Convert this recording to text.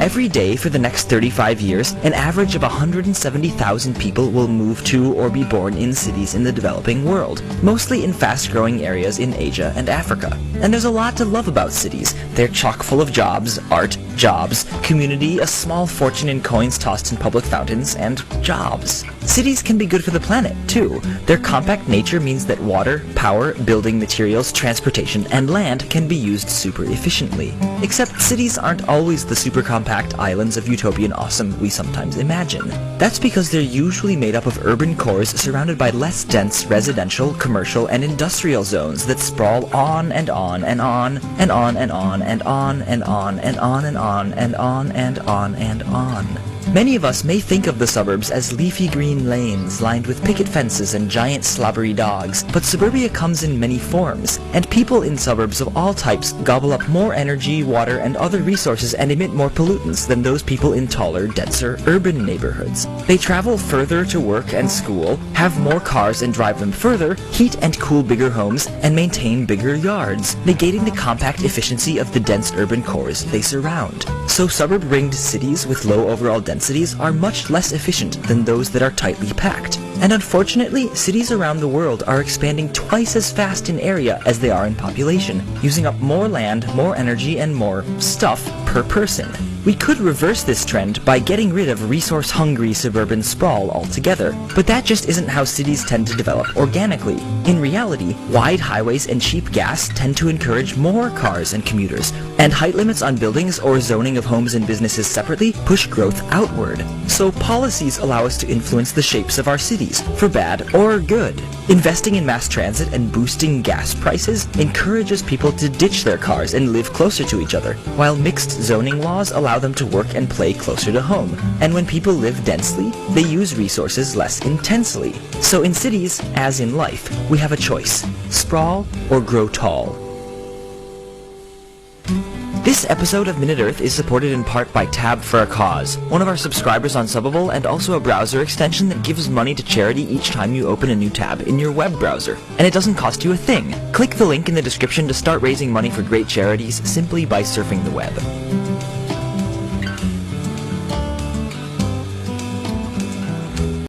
Every day for the next 35 years, an average of 170,000 people will move to or be born in cities in the developing world, mostly in fast-growing areas in Asia and Africa. And there's a lot to love about cities. They're chock full of jobs, art, jobs, community, a small fortune in coins tossed in public fountains, and jobs. Cities can be good for the planet, too. Their compact nature means that water, power, building materials, transportation, and land can be used super efficiently. Except cities aren't always the super compact islands of utopian awesome we sometimes imagine. That's because they're usually made up of urban cores surrounded by less dense residential, commercial, and industrial zones that sprawl on and on and on and on and on and on and on and on and on and on and on and on. Many of us may think of the suburbs as leafy green lanes lined with picket fences and giant slobbery dogs, but suburbia comes in many forms, and people in suburbs of all types gobble up more energy, water, and other resources and emit more pollutants than those people in taller, denser, urban neighborhoods. They travel further to work and school, have more cars and drive them further, heat and cool bigger homes, and maintain bigger yards, negating the compact efficiency of the dense urban cores they surround. So suburb-ringed cities with low overall densities are much less efficient than those that are tightly packed. And unfortunately, cities around the world are expanding twice as fast in area as they are in population, using up more land, more energy, and more stuff per person. We could reverse this trend by getting rid of resource-hungry suburban sprawl altogether, but that just isn't how cities tend to develop organically. In reality, wide highways and cheap gas tend to encourage more cars and commuters, and height limits on buildings or zoning of homes and businesses separately push growth outward. So policies allow us to influence the shapes of our cities, for bad or good. Investing in mass transit and boosting gas prices encourages people to ditch their cars and live closer to each other, while mixed zoning laws allow them to work and play closer to home. And when people live densely, they use resources less intensely. So in cities, as in life, we have a choice: sprawl or grow tall. This episode of Minute Earth is supported in part by Tab for a Cause, one of our subscribers on Subbable and also a browser extension that gives money to charity each time you open a new tab in your web browser. And it doesn't cost you a thing. Click the link in the description to start raising money for great charities simply by surfing the web.